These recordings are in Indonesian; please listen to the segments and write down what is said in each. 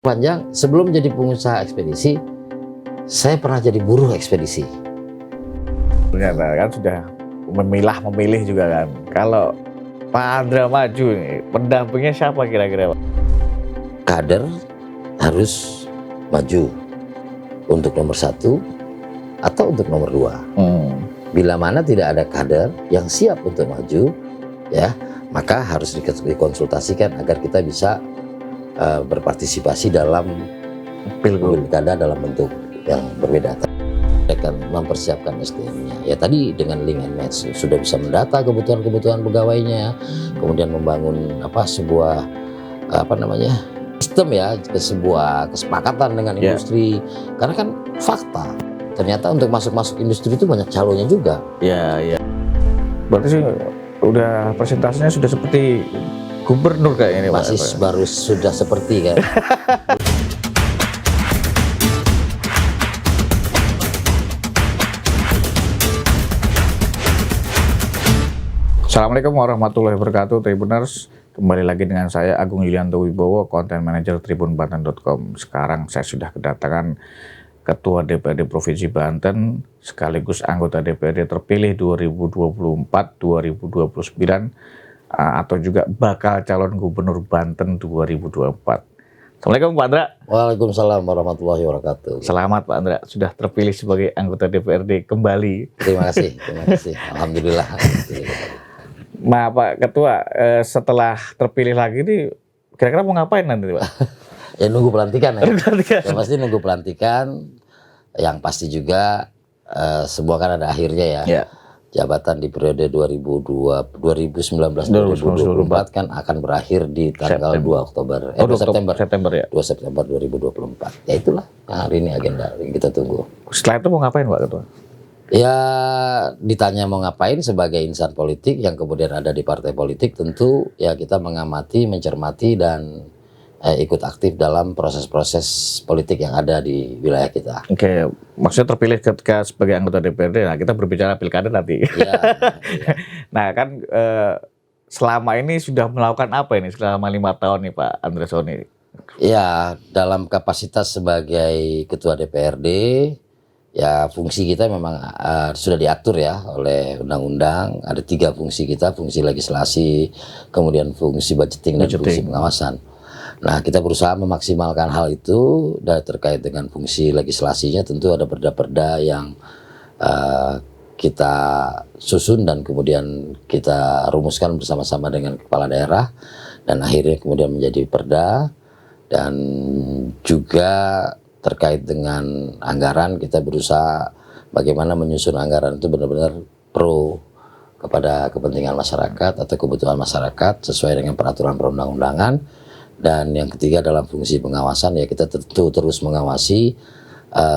Panjang, sebelum jadi pengusaha ekspedisi, saya pernah jadi buruh ekspedisi. Ternyata kan sudah memilih juga kan. Kalau Pak Andra maju nih, pendampingnya siapa kira-kira Pak? Kader harus maju untuk nomor 1 atau untuk nomor 2. Bila mana tidak ada kader yang siap untuk maju, ya maka harus dikonsultasikan agar kita bisa berpartisipasi dalam pilkada dalam bentuk yang berbeda. Akan mempersiapkan SDM-nya. Ya tadi dengan link and match sudah bisa mendata kebutuhan pegawainya, kemudian membangun sebuah sistem ya, sebuah kesepakatan dengan industri. Karena kan fakta ternyata untuk masuk industri itu banyak calonnya juga. Ya. Berarti sih udah presentasinya sudah seperti gubernur kayak ini Pak. Masih baru sudah seperti kan. Assalamualaikum warahmatullahi wabarakatuh, Tribuners. Kembali lagi dengan saya Agung Yulianto Wibowo, Content Manager tribunbanten.com. Sekarang saya sudah kedatangan Ketua DPRD Provinsi Banten sekaligus anggota DPRD terpilih 2024-2029 atau juga bakal calon Gubernur Banten 2024. Assalamualaikum Pak Andra. Waalaikumsalam warahmatullahi wabarakatuh. Selamat Pak Andra, sudah terpilih sebagai anggota DPRD kembali. Terima kasih. Alhamdulillah. Nah Pak Ketua, setelah terpilih lagi nih, kira-kira mau ngapain nanti Pak? Ya nunggu pelantikan ya. Ya pasti nunggu pelantikan. Yang pasti juga semua kan ada akhirnya ya. Jabatan di periode 2019-2024 kan akan berakhir di tanggal 2 Oktober. 2 September ya. 2 September 2024. Ya itulah hari ini agenda yang kita tunggu. Setelah itu mau ngapain Pak Ketua? Ya ditanya mau ngapain sebagai insan politik yang kemudian ada di partai politik, tentu ya kita mengamati, mencermati dan ikut aktif dalam proses-proses politik yang ada di wilayah kita. Oke, maksudnya terpilih ketika sebagai anggota DPRD, nah kita berbicara pilkada nanti. Ya. Nah kan selama ini sudah melakukan apa ini selama 5 tahun nih Pak Andra Soni? Ya, dalam kapasitas sebagai Ketua DPRD, ya fungsi kita memang sudah diatur ya oleh undang-undang. Ada 3 fungsi kita, fungsi legislasi, kemudian fungsi budgeting dan fungsi pengawasan. Nah kita berusaha memaksimalkan hal itu. Dan terkait dengan fungsi legislasinya tentu ada perda-perda yang kita susun dan kemudian kita rumuskan bersama-sama dengan kepala daerah dan akhirnya kemudian menjadi perda. Dan juga terkait dengan anggaran, kita berusaha bagaimana menyusun anggaran itu benar-benar pro kepada kepentingan masyarakat atau kebutuhan masyarakat sesuai dengan peraturan perundang-undangan. Dan yang ketiga dalam fungsi pengawasan, ya kita tentu terus mengawasi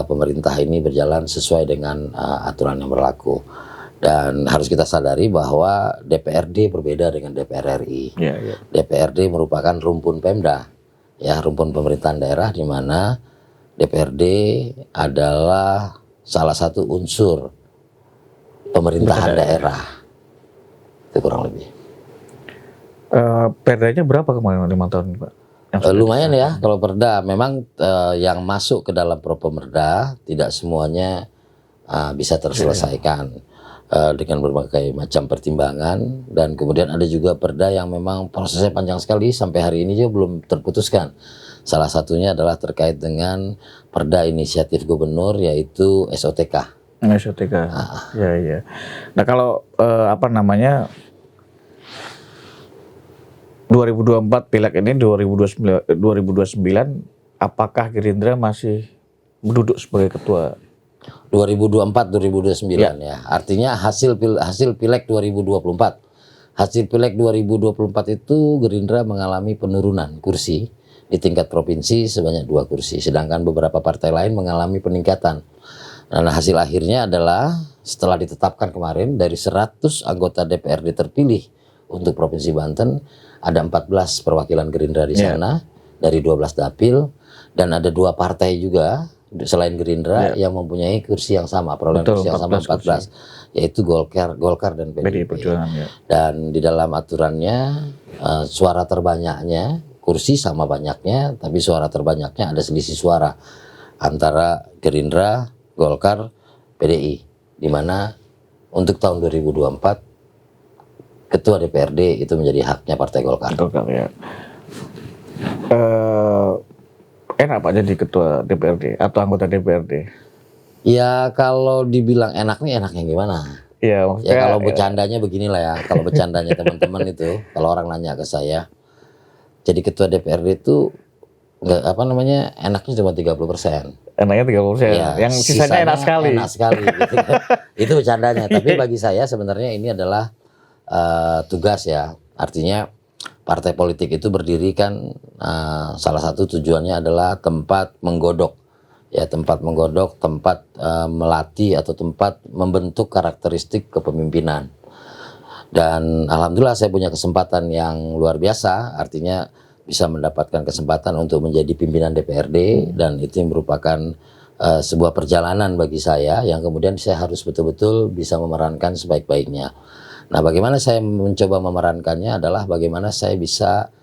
pemerintah ini berjalan sesuai dengan aturan yang berlaku. Dan harus kita sadari bahwa DPRD berbeda dengan DPR RI. DPRD merupakan rumpun Pemda, ya rumpun pemerintahan daerah, di mana DPRD adalah salah satu unsur pemerintahan daerah. Itu kurang lebih. Perdanya berapa kemarin 5 tahun Pak? Lumayan ya kalau perda. Memang yang masuk ke dalam Propemerda tidak semuanya bisa terselesaikan dengan berbagai macam pertimbangan. Dan kemudian ada juga perda yang memang prosesnya panjang sekali sampai hari ini juga belum terputuskan. Salah satunya adalah terkait dengan perda inisiatif gubernur, yaitu SOTK. SOTK. Ya. Nah kalau 2024 pileg ini 2029 apakah Gerindra masih duduk sebagai ketua? 2024-2029 ya. Artinya hasil pileg 2024. Hasil pileg 2024 itu Gerindra mengalami penurunan kursi di tingkat provinsi sebanyak 2 kursi, sedangkan beberapa partai lain mengalami peningkatan. Nah, hasil akhirnya adalah setelah ditetapkan kemarin dari 100 anggota DPRD terpilih untuk Provinsi Banten, ada 14 perwakilan Gerindra di sana dari 12 dapil, dan ada 2 partai juga selain Gerindra yang mempunyai kursi yang sama, perolehan kursi yang sama 14, yaitu Golkar dan PDIP. Perjuangan, Dan di dalam aturannya suara terbanyaknya kursi sama banyaknya, tapi suara terbanyaknya ada selisih suara antara Gerindra, Golkar, PDI, di mana untuk tahun 2024 Ketua DPRD itu menjadi haknya Partai Golkar. Golkar ya. Enak Pak jadi Ketua DPRD atau anggota DPRD? Ya kalau dibilang enak nih enaknya gimana? Iya, Ya maksudnya kalau bercandanya beginilah ya, kalau bercandanya teman-teman itu, kalau orang nanya ke saya, jadi Ketua DPRD itu nggak apa namanya enaknya cuma 30%. enaknya 30%. Ya, Yang sisanya enak sekali. Enak sekali gitu kan. Itu bercandanya. Tapi bagi saya sebenarnya ini adalah tugas ya. Artinya partai politik itu berdiri kan salah satu tujuannya adalah tempat menggodok. Ya, tempat menggodok, tempat melatih atau tempat membentuk karakteristik kepemimpinan. Dan alhamdulillah saya punya kesempatan yang luar biasa, artinya bisa mendapatkan kesempatan untuk menjadi pimpinan DPRD, dan itu yang merupakan sebuah perjalanan bagi saya yang kemudian saya harus betul-betul bisa memerankan sebaik-baiknya. Nah, bagaimana saya mencoba memerankannya adalah bagaimana saya bisa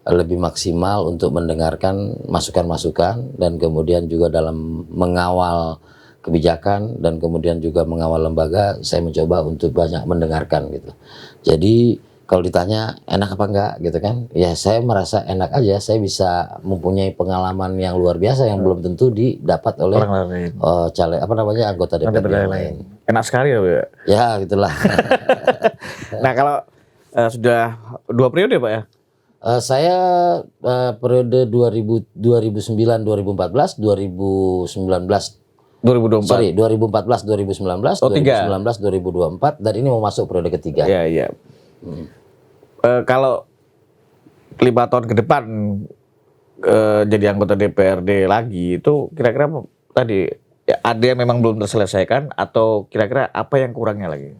lebih maksimal untuk mendengarkan masukan-masukan dan kemudian juga dalam mengawal kebijakan dan kemudian juga mengawal lembaga, saya mencoba untuk banyak mendengarkan gitu. Jadi kalau ditanya enak apa enggak gitu kan, ya saya merasa enak aja, saya bisa mempunyai pengalaman yang luar biasa yang belum tentu didapat oleh Orang lain. caleg apa namanya anggota DPRD yang lain. Enak sekali ya, Pak. Ya gitulah. Nah, kalau sudah 2 periode Pak ya? Saya periode 2009 2014 2019 2024. sorry 2014 2019 Oh, 3. 2019 2024 dan ini mau masuk periode ketiga. Iya, iya. Kalau 5 tahun ke depan jadi anggota DPRD lagi itu kira-kira tadi ya, ada yang memang belum terselesaikan atau kira-kira apa yang kurangnya lagi?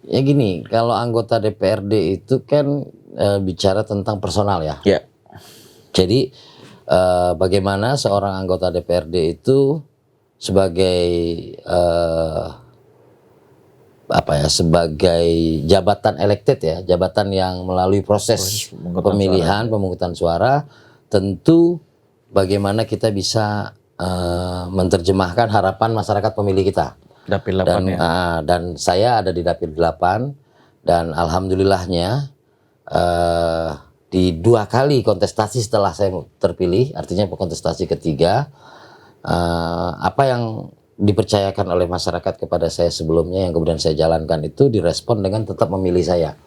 Ya gini, kalau anggota DPRD itu kan bicara tentang personal ya. Ya. Jadi bagaimana seorang anggota DPRD itu sebagai sebagai jabatan elected ya, jabatan yang melalui proses pemilihan, pemungutan suara, tentu bagaimana kita bisa menerjemahkan harapan masyarakat pemilih kita. Dapil 8 ya. Dan saya ada di Dapil 8 dan alhamdulillahnya di 2 kali kontestasi setelah saya terpilih, artinya kontestasi ketiga, apa yang dipercayakan oleh masyarakat kepada saya sebelumnya yang kemudian saya jalankan itu direspon dengan tetap memilih saya.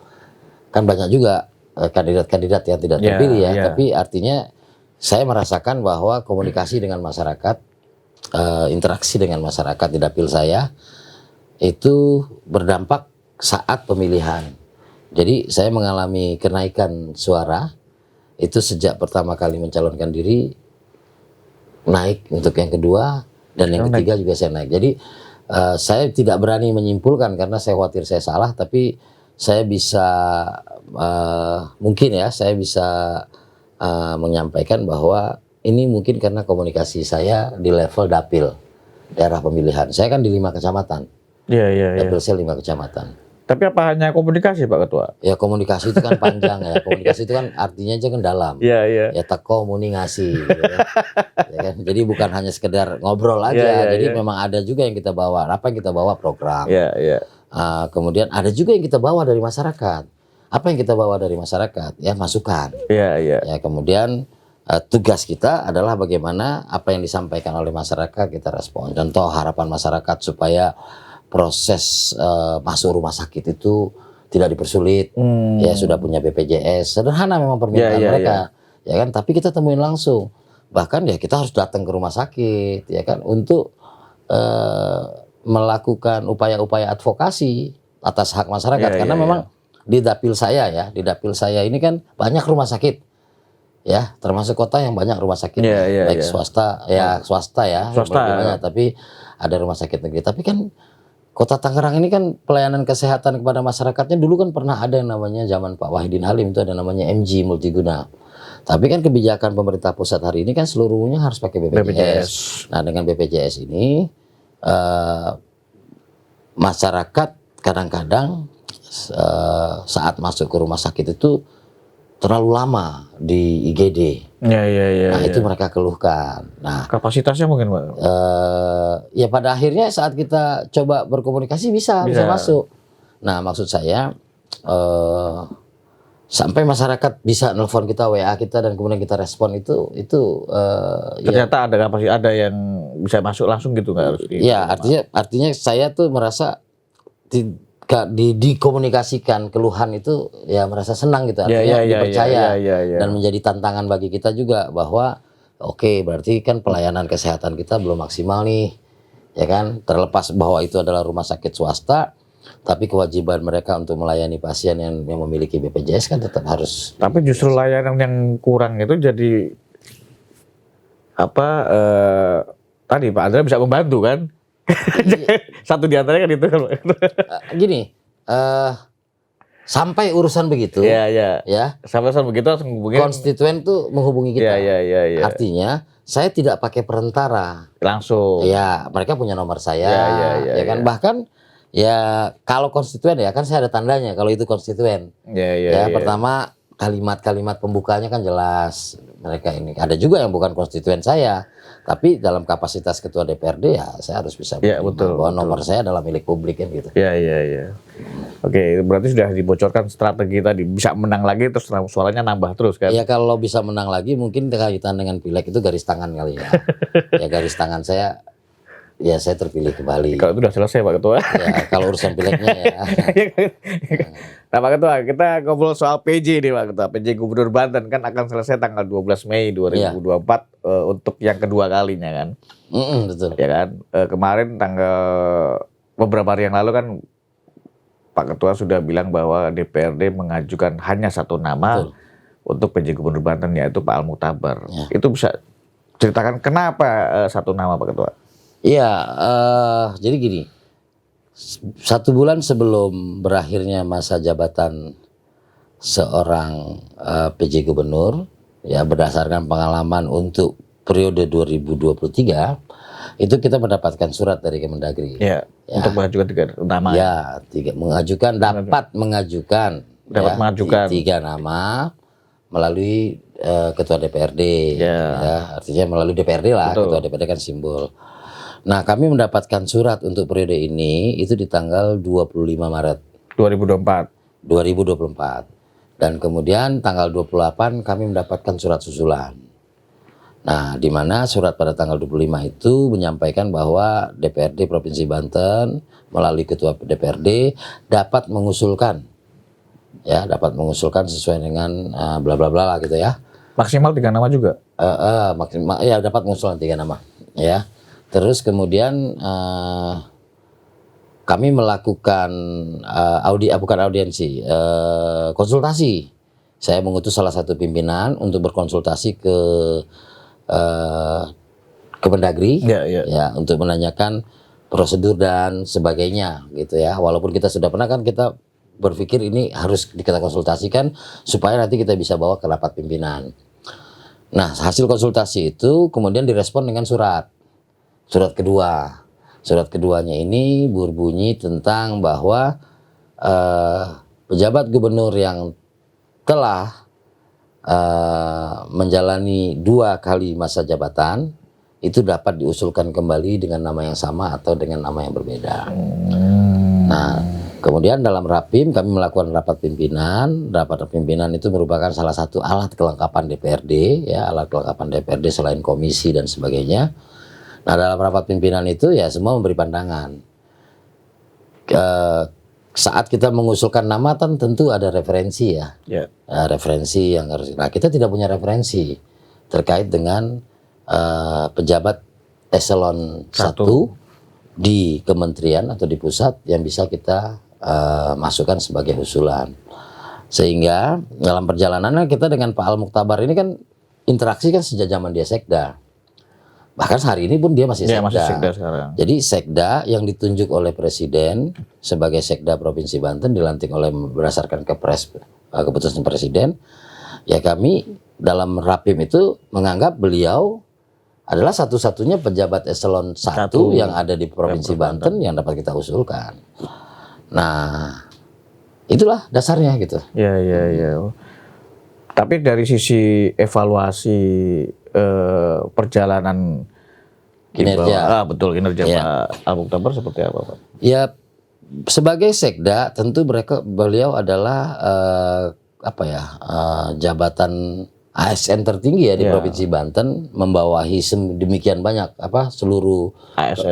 Kan banyak juga kandidat-kandidat yang tidak terpilih ya, tapi artinya saya merasakan bahwa komunikasi dengan masyarakat, interaksi dengan masyarakat di dapil saya itu berdampak saat pemilihan. Jadi saya mengalami kenaikan suara itu sejak pertama kali mencalonkan diri, naik untuk yang kedua, dan yang ketiga juga saya naik. Jadi saya tidak berani menyimpulkan karena saya khawatir saya salah, tapi saya bisa mungkin ya saya bisa menyampaikan bahwa ini mungkin karena komunikasi saya di level dapil daerah pemilihan. Saya kan di 5 kecamatan. Iya. Dapil saya 5 kecamatan. Tapi apa hanya komunikasi Pak Ketua? Ya komunikasi itu kan panjang ya. Komunikasi itu kan artinya aja kan dalam. Iya. Ya komunikasi. Gitu ya. Ya kan? Jadi bukan hanya sekedar ngobrol aja. Jadi memang ada juga yang kita bawa. Apa yang kita bawa program. Iya. Kemudian ada juga yang kita bawa dari masyarakat. Apa yang kita bawa dari masyarakat? Ya masukan. Iya. Ya kemudian tugas kita adalah bagaimana apa yang disampaikan oleh masyarakat kita respon. Contoh harapan masyarakat supaya proses masuk rumah sakit itu tidak dipersulit. Ya sudah punya BPJS, sederhana memang permintaan mereka, ya kan. Tapi kita temuin langsung. Bahkan ya kita harus datang ke rumah sakit, ya kan, untuk melakukan upaya-upaya advokasi atas hak masyarakat. Karena memang di dapil saya ya, di dapil saya ini kan banyak rumah sakit. Ya, termasuk kota yang banyak rumah sakit, baik swasta ya, banyak, tapi ada rumah sakit negeri. Tapi kan Kota Tangerang ini kan pelayanan kesehatan kepada masyarakatnya dulu kan pernah ada yang namanya zaman Pak Wahidin Halim itu ada namanya MG Multiguna. Tapi kan kebijakan pemerintah pusat hari ini kan seluruhnya harus pakai BPJS. Nah dengan BPJS ini masyarakat kadang-kadang saat masuk ke rumah sakit itu terlalu lama di IGD. Ya, Nah itu mereka keluhkan. Nah kapasitasnya mungkin Pak. ya pada akhirnya saat kita coba berkomunikasi bisa masuk. Nah maksud saya sampai masyarakat bisa nelfon kita, WA kita, dan kemudian kita respon itu ternyata ada kapasitas, ada yang bisa masuk langsung gitu nggak harus? Ya artinya saya tuh merasa dikomunikasikan keluhan itu ya merasa senang gitu, artinya dipercaya dan menjadi tantangan bagi kita juga bahwa oke, berarti kan pelayanan kesehatan kita belum maksimal nih, ya kan, terlepas bahwa itu adalah rumah sakit swasta, tapi kewajiban mereka untuk melayani pasien yang memiliki BPJS kan tetap harus. Tapi justru layanan yang kurang itu jadi tadi Pak Andra bisa membantu kan? Satu di antaranya kan itu kan. Gini, sampai urusan begitu, ya, sampai urusan begitu langsung hubungin konstituen tuh menghubungi kita. Ya. Artinya saya tidak pakai perantara, langsung. Ya, mereka punya nomor saya, ya kan. Bahkan ya kalau konstituen ya kan saya ada tandanya kalau itu konstituen. Pertama kalimat-kalimat pembukanya kan jelas. Mereka ini ada juga yang bukan konstituen saya, tapi dalam kapasitas ketua DPRD ya saya harus bisa bahwa nomor saya adalah milik publik kan gitu. Iya. Oke, berarti sudah dibocorkan strategi tadi, bisa menang lagi terus suaranya nambah terus kan? Ya kalau bisa menang lagi mungkin kaitan dengan pileg itu garis tangan kali ya. Ya garis tangan saya. Ya saya terpilih kembali. Kalau itu udah selesai Pak Ketua. Ya kalau urusan pileknya ya. Nah Pak Ketua, kita ngobrol soal PJ nih Pak Ketua. PJ Gubernur Banten kan akan selesai tanggal 12 Mei 2024 untuk yang kedua kalinya kan. Betul. Ya kan. Kemarin beberapa hari yang lalu kan Pak Ketua sudah bilang bahwa DPRD mengajukan hanya satu nama untuk PJ Gubernur Banten, yaitu Pak Al-Muktabar. Itu bisa ceritakan kenapa satu nama Pak Ketua? Iya, jadi gini, 1 bulan sebelum berakhirnya masa jabatan seorang PJ Gubernur, ya berdasarkan pengalaman untuk periode 2023, itu kita mendapatkan surat dari Kemendagri. Untuk mengajukan 3 nama. Dapat mengajukan 3 nama melalui ketua DPRD. Artinya melalui DPRD lah, ketua DPRD kan simbol. Nah, kami mendapatkan surat untuk periode ini itu di tanggal 25 Maret 2024. Dan kemudian tanggal 28 kami mendapatkan surat susulan. Nah, di mana surat pada tanggal 25 itu menyampaikan bahwa DPRD Provinsi Banten melalui ketua DPRD dapat mengusulkan sesuai dengan bla bla bla lah gitu ya. Maksimal 3 nama juga? Maksimal ya, dapat mengusulkan 3 nama ya. Terus kemudian kami melakukan konsultasi. Saya mengutus salah satu pimpinan untuk berkonsultasi ke Kemendagri, ya untuk menanyakan prosedur dan sebagainya gitu ya. Walaupun kita sudah pernah kan, kita berpikir ini harus kita konsultasikan supaya nanti kita bisa bawa ke rapat pimpinan. Nah, hasil konsultasi itu kemudian direspon dengan surat kedua. Surat keduanya ini berbunyi tentang bahwa pejabat gubernur yang telah menjalani 2 kali masa jabatan itu dapat diusulkan kembali dengan nama yang sama atau dengan nama yang berbeda. Nah, kemudian dalam Rapim kami melakukan rapat pimpinan. Rapat pimpinan itu merupakan salah satu alat kelengkapan DPRD, ya, alat kelengkapan DPRD selain komisi dan sebagainya. Nah, dalam rapat pimpinan itu ya semua memberi pandangan. Saat kita mengusulkan nama kan tentu ada referensi ya. Referensi yang harus. Nah, kita tidak punya referensi terkait dengan pejabat eselon 1 di kementerian atau di pusat yang bisa kita masukkan sebagai usulan. Sehingga dalam perjalanan kita dengan Pak Al-Muktabar ini kan interaksi kan sejak zaman dia sekda. Bahkan hari ini pun dia masih sekda. Sekarang. Jadi sekda yang ditunjuk oleh presiden sebagai sekda Provinsi Banten dilantik berdasarkan keputusan presiden. Ya kami dalam Rapim itu menganggap beliau adalah satu-satunya pejabat eselon 1 yang ada di Provinsi Banten yang dapat kita usulkan. Nah, itulah dasarnya gitu. Ya. Tapi dari sisi evaluasi perjalanan di Kinerja. bawah- betul kinerja Iya. Pak Al-Mukhtabar seperti apa Pak? Ya, sebagai sekda tentu beliau adalah jabatan ASN tertinggi ya di Iya. Provinsi Banten, membawahi demikian banyak seluruh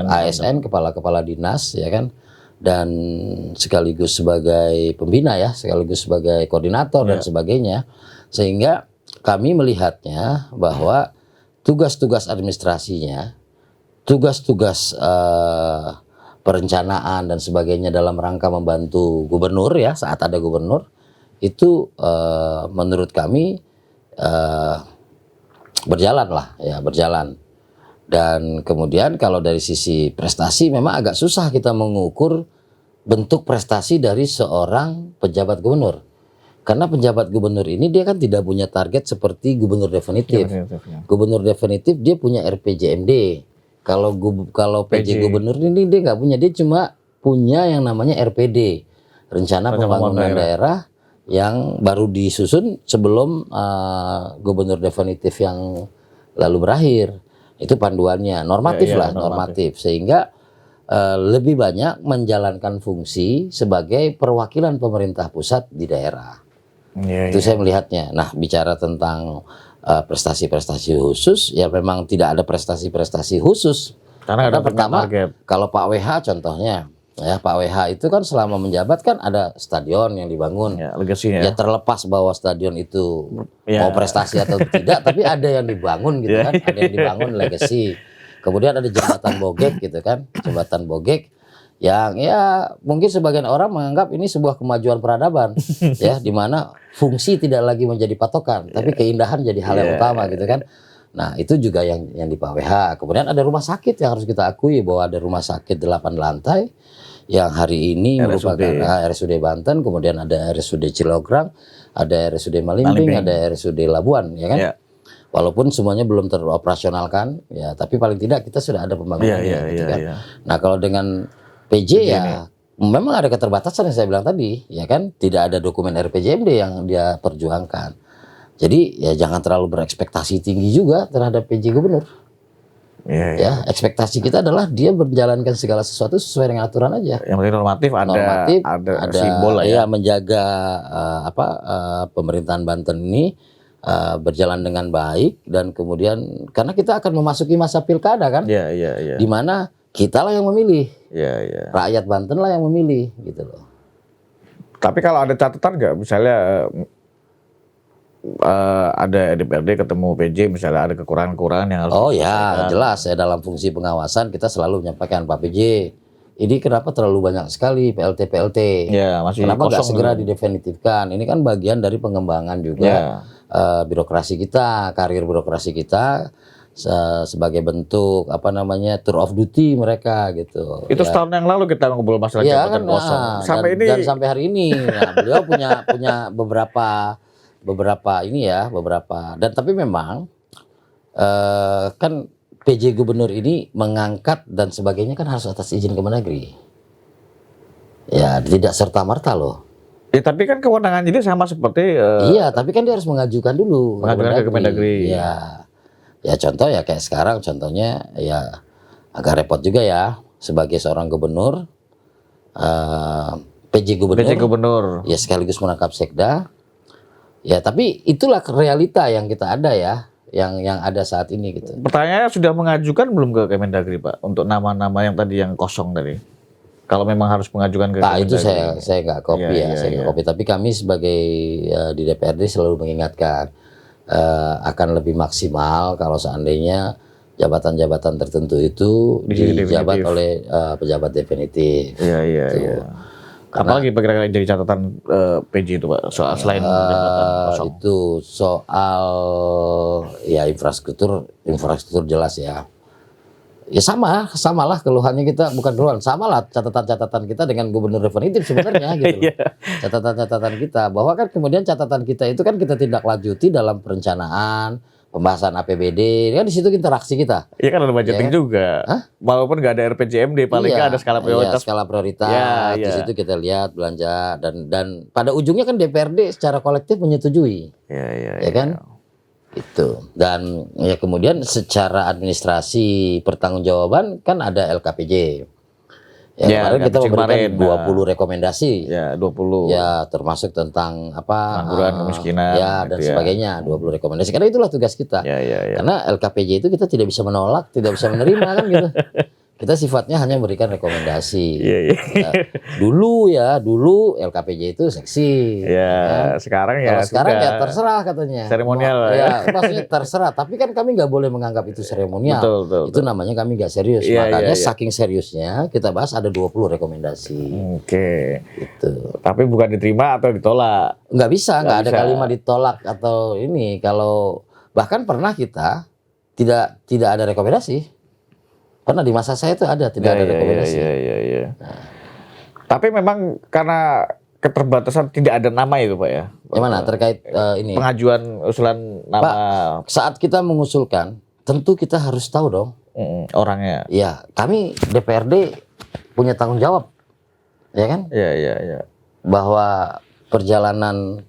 ASN, kepala-kepala dinas ya kan, dan sekaligus sebagai pembina ya, sekaligus sebagai koordinator dan sebagainya, sehingga kami melihatnya bahwa tugas-tugas administrasinya, tugas-tugas perencanaan dan sebagainya dalam rangka membantu gubernur ya saat ada gubernur itu menurut kami berjalan. Dan kemudian kalau dari sisi prestasi memang agak susah kita mengukur bentuk prestasi dari seorang pejabat gubernur. Karena penjabat gubernur ini dia kan tidak punya target seperti gubernur definitif. Gubernur definitif dia punya RPJMD. Kalau PJ gubernur ini dia nggak punya, dia cuma punya yang namanya RPD, Rencana Pembangunan Daerah, yang baru disusun sebelum gubernur definitif yang lalu berakhir. Itu panduannya, normatif normatif. Sehingga lebih banyak menjalankan fungsi sebagai perwakilan pemerintah pusat di daerah. Itu saya melihatnya. Nah, bicara tentang prestasi-prestasi khusus, ya memang tidak ada prestasi-prestasi khusus. Karena pertama, kalau Pak WH contohnya, ya Pak WH itu kan selama menjabat kan ada stadion yang dibangun. Ya terlepas bahwa stadion itu mau prestasi atau tidak, tapi ada yang dibangun gitu kan, ada yang dibangun legacy. Kemudian ada jembatan Bogek gitu kan, jembatan Bogek yang ya mungkin sebagian orang menganggap ini sebuah kemajuan peradaban ya, di mana fungsi tidak lagi menjadi patokan tapi keindahan jadi hal yang utama gitu kan. Nah, itu juga yang di Pak WH. Kemudian ada rumah sakit yang harus kita akui bahwa ada rumah sakit 8 lantai yang hari ini merupakan RSUD Banten, kemudian ada RSUD Cilograng, ada RSUD Malimping, ada RSUD Labuan ya kan. Walaupun semuanya belum teroperasionalkan ya, tapi paling tidak kita sudah ada pembangunannya gitu kan. Nah, kalau dengan PJ ya memang ada keterbatasan yang saya bilang tadi ya kan, tidak ada dokumen RPJMD yang dia perjuangkan. Jadi ya jangan terlalu berekspektasi tinggi juga terhadap PJ gubernur. Ya, ekspektasi kita adalah dia menjalankan segala sesuatu sesuai dengan aturan aja. Yang penting normatif, ada simbol lah ya. Menjaga pemerintahan Banten ini berjalan dengan baik, dan kemudian karena kita akan memasuki masa pilkada kan, di mana kita lah yang memilih, rakyat Banten lah yang memilih gitu loh. Tapi kalau ada catatan nggak, misalnya ada DPRD ketemu PJ, misalnya ada kekurangan-kekurangan yang harus jelas ya, dalam fungsi pengawasan kita selalu menyampaikan, Pak PJ ini kenapa terlalu banyak sekali PLT kenapa nggak segera didefinitifkan. Ini kan bagian dari pengembangan juga birokrasi kita, karir birokrasi kita, sebagai bentuk tour of duty mereka gitu. Itu setahun yang lalu kita ngobrol masalah jabatan kosong. Dan sampai hari ini beliau punya beberapa dan tapi memang kan PJ gubernur ini mengangkat dan sebagainya kan harus atas izin Kemendagri. Ya, tidak serta-merta loh. Ya, tapi kan kewenangan jadi sama seperti tapi kan dia harus mengajukan dulu ke Kemendagri. Ya contoh ya kayak sekarang, contohnya ya agak repot juga ya sebagai seorang gubernur, PJ gubernur ya sekaligus menangkap sekda. Ya tapi itulah realita yang kita ada ya, yang ada saat ini gitu. Pertanyaannya, sudah mengajukan belum ke Kemendagri Pak untuk nama-nama yang tadi yang kosong tadi? Kalau memang harus mengajukan ke Kemendagri. Itu saya nggak copy saya nggak copy. Tapi kami sebagai di DPRD selalu mengingatkan akan leblebih maksimal kalau seandainya jabatan-jabatan tertentu itu dijabat oleh pejabat definitif. Iya. Apalagi kira-kira jadi catatan PJ itu Pak, soal selain jabatan kosong? Itu soal ya infrastruktur jelas ya. Ya samalah keluhannya kita, bukan keluhan, samalah catatan-catatan kita dengan gubernur definitif sebenarnya gitu. Catatan-catatan kita bahwa kan kemudian catatan kita itu kan kita tindak lanjuti dalam perencanaan, pembahasan APBD, kan di situ interaksi kita. Iya kan ada budgeting Ya. juga. Hah? Walaupun nggak ada RPJMD, paling nggak ada skala prioritas. Iya, skala prioritas. Ya, Di ya. situ kita lihat belanja dan pada ujungnya kan DPRD secara kolektif menyetujui, Iya. ya kan? Itu. Dan ya kemudian secara administrasi pertanggungjawaban kan ada LKPJ. Ya, Kemarin kita LKPJ memberikan kemarin, 20 rekomendasi. Ya 20. Ya, termasuk tentang apa? Pengangguran, kemiskinan, Ya, dan gitu ya. sebagainya. 20 rekomendasi. Karena itulah tugas kita. Ya. Karena LKPJ itu kita tidak bisa menolak, tidak bisa menerima kan gitu. Kita sifatnya hanya memberikan rekomendasi. Iya. Ya, dulu LKPJ itu seksi. Ya, sekarang ya. Kalau sekarang sudah ya terserah katanya. seremonial lah Ya, maksudnya terserah. Tapi kan kami nggak boleh menganggap itu seremonial. Betul. Itu namanya kami nggak serius. Iya, Makanya iya. saking seriusnya kita bahas ada 20 rekomendasi. Oke. Gitu. Tapi bukan diterima atau ditolak. Nggak bisa, nggak ada bisa. kalimat ditolak atau ini. Kalau bahkan pernah kita tidak ada rekomendasi. Pernah di masa saya itu ada tidak ada rekomendasi. Iya. Tapi memang karena keterbatasan tidak ada nama itu Pak ya. Yang mana terkait ini? Pengajuan usulan nama Saat kita mengusulkan, tentu kita harus tahu dong. orangnya. Ya, kami DPRD punya tanggung jawab, ya kan? Iya. Bahwa perjalanan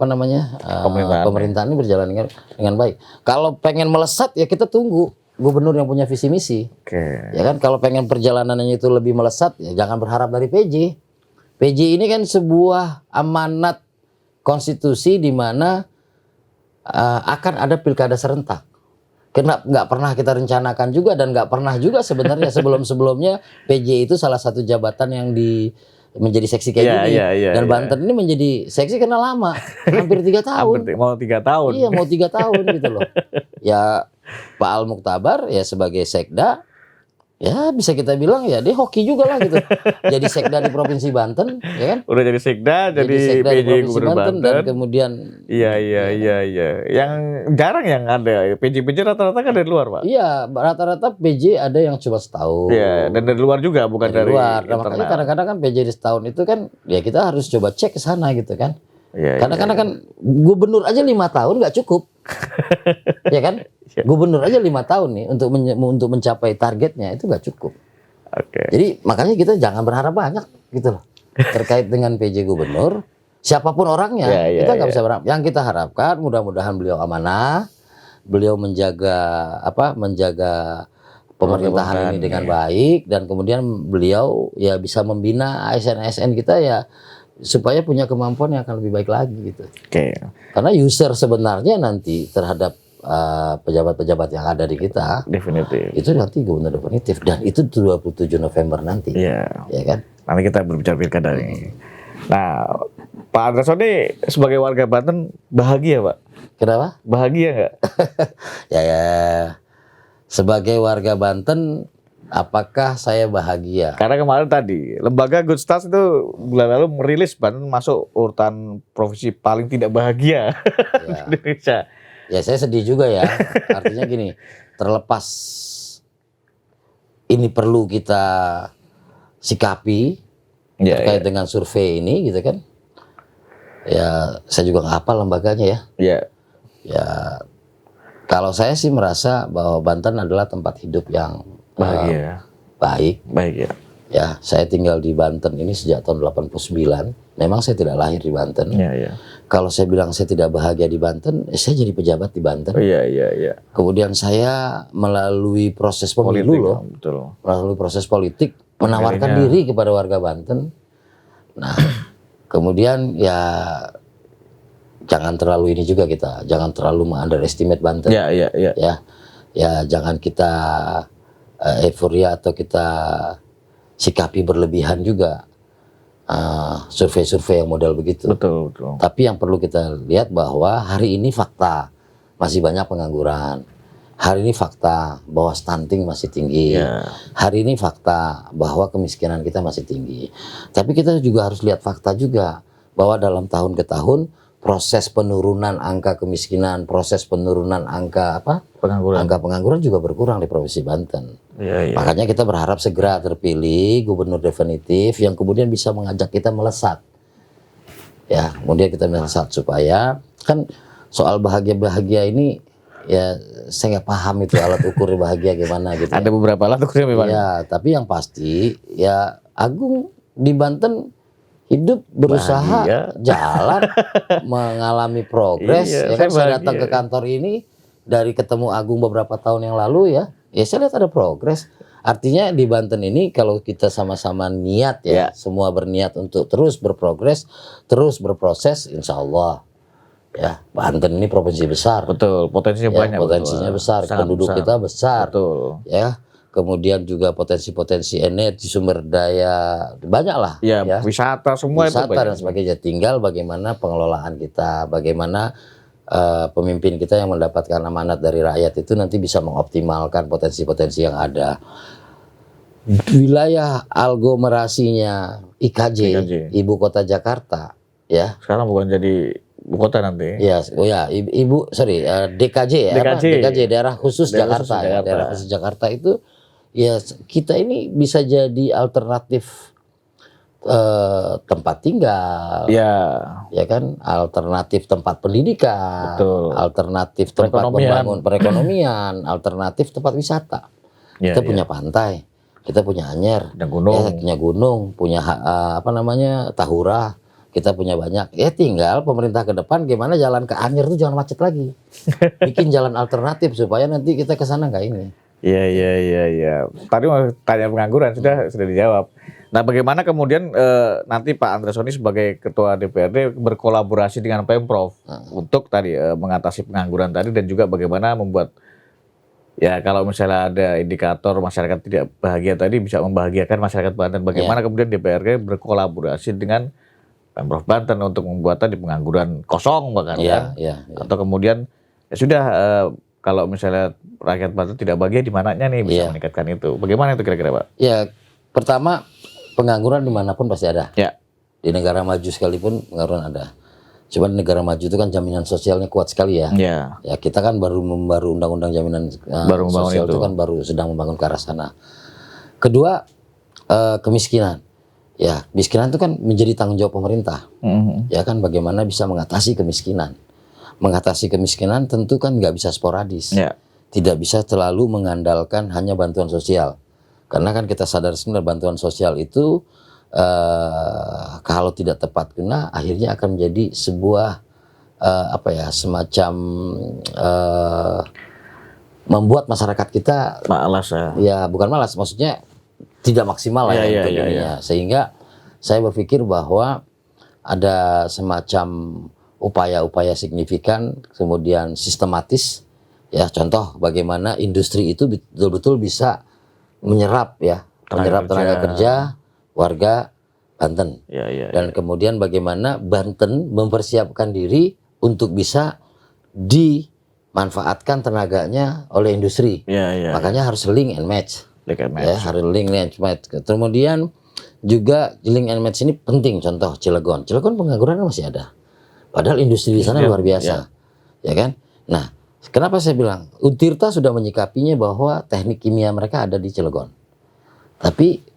pemerintahan ini berjalan dengan baik. Kalau pengen melesat ya kita tunggu gubernur yang punya visi misi. Oke. Ya kan, kalau pengen perjalanannya itu lebih melesat ya jangan berharap dari PJ. PJ ini kan sebuah amanat konstitusi di mana akan ada pilkada serentak. Kenapa nggak pernah kita rencanakan juga dan nggak pernah juga sebenarnya sebelum-sebelumnya PJ itu salah satu jabatan yang menjadi seksi kayak gini. Dan Banten ini menjadi seksi karena lama, hampir 3 tahun. Mau 3 tahun. Iya, mau 3 tahun gitu loh. Ya Pak Al Mukhtabar ya sebagai sekda, ya bisa kita bilang ya dia hoki juga lah gitu. Jadi sekda di Provinsi Banten, ya kan? Udah jadi sekda, jadi sekda di PJ Provinsi Gubernur Banten Banten. dan kemudian Iya. Yang jarang yang ada. PJ rata-rata kan dari luar, Pak. iya, rata-rata PJ ada yang cuma setahun. Iya, dan dari luar juga, bukan dari dari luar. Nah, internal. makanya kadang-kadang kan PJ di setahun itu kan ya kita harus coba cek ke sana gitu kan. Iya. Kadang-kadang kan gubernur aja 5 tahun nggak cukup. Ya kan? Gubernur aja 5 tahun nih untuk mencapai targetnya itu nggak cukup. Oke. Jadi makanya kita jangan berharap banyak gitu loh. Terkait dengan PJ gubernur, siapapun orangnya, kita nggak bisa berharap. Yang kita harapkan mudah-mudahan beliau amanah, beliau menjaga pemerintahan ini dengan baik dan kemudian beliau ya bisa membina ASN-ASN kita ya supaya punya kemampuan yang akan lebih baik lagi gitu. Oke. Karena user sebenarnya nanti terhadap pejabat-pejabat yang ada di kita Definitif. itu nanti gubernur definitif dan itu 27 November nanti. Iya. Ya kan? Nanti kita berbicara pilkada ini. Nah, Pak Andreson ini sebagai warga Banten bahagia, Pak? Kenapa? Bahagia nggak? Ya. Sebagai warga Banten, apakah saya bahagia? Karena kemarin tadi lembaga Good Start itu bulan lalu merilis Banten masuk urutan provinsi paling tidak bahagia di Indonesia. Ya saya sedih juga ya. Artinya gini, terlepas ini perlu kita sikapi terkait dengan survei ini gitu kan. Ya saya juga nggak hafal lembaganya ya. Iya. Ya kalau saya sih merasa bahwa Banten adalah tempat hidup yang Bahagia. baik. Baik ya. Ya, saya tinggal di Banten ini sejak tahun 89. Memang saya tidak lahir di Banten. Iya. Kalau saya bilang saya tidak bahagia di Banten, saya jadi pejabat di Banten. Iya. Kemudian saya melalui proses pemilu loh, Betul. melalui proses politik menawarkan diri kepada warga Banten. Nah, kemudian ya jangan terlalu ini juga kita, jangan terlalu underestimate Banten. Iya. Ya, jangan kita euforia atau kita sikapi berlebihan juga survei-survei yang model begitu. Betul. Tapi yang perlu kita lihat bahwa hari ini fakta masih banyak pengangguran. Hari ini fakta bahwa stunting masih tinggi. Hari ini fakta bahwa kemiskinan kita masih tinggi. Tapi kita juga harus lihat fakta juga bahwa dalam tahun ke tahun proses penurunan angka kemiskinan, proses penurunan angka pengangguran juga berkurang di Provinsi Banten. Iya. Makanya kita berharap segera terpilih gubernur definitif yang kemudian bisa mengajak kita melesat. Ya, kemudian kita melesat supaya kan soal bahagia-bahagia ini ya saya nggak paham itu alat ukur bahagia gimana gitu. Ada beberapa alat ukurnya memang. Ya, tapi yang pasti ya Agung di Banten hidup berusaha Bahagia. jalan mengalami progres. Iya, Ya kan saya saya datang ke bahagia. kantor ini dari ketemu Agung beberapa tahun yang lalu ya saya lihat ada progres. Artinya di Banten ini kalau kita sama-sama niat ya, semua berniat untuk terus berprogres, terus berproses, insya Allah ya Banten ini provinsi besar. Betul, potensinya Ya, banyak. potensinya betul. besar, Sangat penduduk besar. kita besar. Betul. Ya, kemudian juga potensi-potensi energi, sumber daya banyak lah. Ya, wisata semua itu wisata banyak. dan sebagainya. Tinggal bagaimana pengelolaan kita, bagaimana pemimpin kita yang mendapatkan amanat dari rakyat itu nanti bisa mengoptimalkan potensi-potensi yang ada. Wilayah aglomerasinya IKJ, ibu kota Jakarta, ya. Sekarang bukan jadi ibu kota nanti. Ya, oh ya, DKJ ya, DKJ daerah khusus Jakarta. Ya. Daerah khusus Jakarta itu ya kita ini bisa jadi alternatif tempat tinggal, ya kan, alternatif tempat pendidikan, betul. Alternatif tempat membangun perekonomian, alternatif tempat wisata. Kita punya pantai, kita punya Anyer, punya gunung, punya Tahura. Kita punya banyak. Ya tinggal pemerintah ke depan gimana jalan ke Anyer tuh jangan macet lagi. Bikin jalan alternatif supaya nanti kita ke sana nggak ini. Iya. Tadi mau tanya pengangguran sudah dijawab. Nah, bagaimana kemudian nanti Pak Andreasoni sebagai Ketua DPRD berkolaborasi dengan Pemprov untuk tadi mengatasi pengangguran tadi dan juga bagaimana membuat ya kalau misalnya ada indikator masyarakat tidak bahagia tadi bisa membahagiakan masyarakat Banten. Bagaimana kemudian DPRD berkolaborasi dengan Pemprov Banten untuk membuat tadi pengangguran kosong bahkan kan? Atau kemudian ya sudah kalau misalnya rakyat Banten tidak bahagia di mananya nih bisa meningkatkan itu. Bagaimana itu kira-kira Pak? Ya pertama pengangguran dimanapun pasti ada. Ya. Di negara maju sekalipun pengangguran ada. Cuma di negara maju itu kan jaminan sosialnya kuat sekali ya. Ya kita kan baru undang-undang jaminan sosial itu kan baru sedang membangun ke arah sana. Kedua kemiskinan. Ya, kemiskinan itu kan menjadi tanggung jawab pemerintah. Ya kan bagaimana bisa mengatasi kemiskinan. Mengatasi kemiskinan tentu kan nggak bisa sporadis. Tidak bisa terlalu mengandalkan hanya bantuan sosial. Karena kan kita sadar sebenarnya bantuan sosial itu kalau tidak tepat guna akhirnya akan menjadi sebuah semacam membuat masyarakat kita malas ya bukan malas, maksudnya tidak maksimal lah sehingga saya berpikir bahwa ada semacam upaya-upaya signifikan kemudian sistematis ya, contoh bagaimana industri itu betul-betul bisa menyerap tenaga kerja warga Banten dan kemudian bagaimana Banten mempersiapkan diri untuk bisa dimanfaatkan tenaganya oleh industri. Makanya harus link and match. Harus link and match. Kemudian juga link and match ini penting. Contoh Cilegon pengangguran masih ada. Padahal industri di sana luar biasa, ya kan? Nah, kenapa saya bilang Untirta sudah menyikapinya bahwa teknik kimia mereka ada di Cilegon, tapi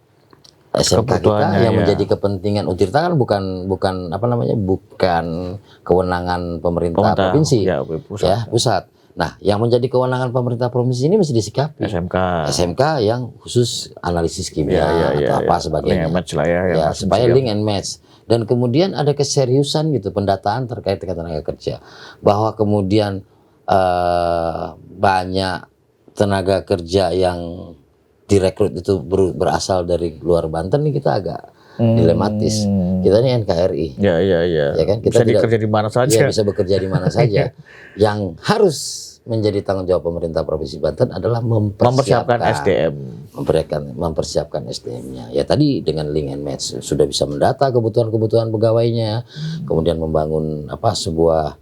SMK kita yang menjadi kepentingan Untirta kan bukan kewenangan pemerintah provinsi, pusat. Nah, yang menjadi kewenangan pemerintah provinsi ini mesti disikapi. SMK yang khusus analisis kimia atau apa sebagainya. Supaya link and match. Dan kemudian ada keseriusan gitu pendataan terkait dengan tenaga kerja. Bahwa kemudian banyak tenaga kerja yang direkrut itu berasal dari luar Banten nih kita agak dilematis. Kita ini NKRI. Ya kan? Kita bisa bekerja di mana saja. Bisa bekerja di mana saja. Yang harus menjadi tanggung jawab pemerintah Provinsi Banten adalah mempersiapkan SDM. Mempersiapkan SDM-nya. Ya tadi dengan link and match sudah bisa mendata kebutuhan-kebutuhan pegawainya, kemudian membangun sebuah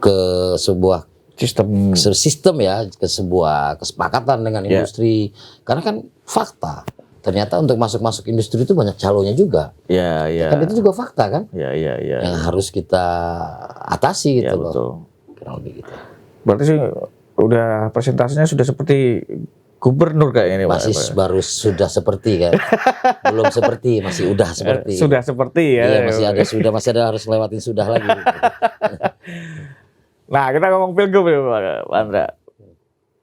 ke sebuah sistem ya, ke sebuah kesepakatan dengan industri. Karena kan fakta ternyata untuk masuk industri itu banyak calonnya juga. Kan itu juga fakta kan? Yang harus kita atasi gitu loh. Betul. Kurang lebih gitu. Berarti sih udah presentasinya sudah seperti gubernur kayaknya ini Pak. Masih baru sudah seperti kan, belum seperti, masih udah seperti. Sudah seperti ya. Iya, masih ada harus lewatin sudah lagi. Nah, kita ngomong pilgub ya Pak Andra.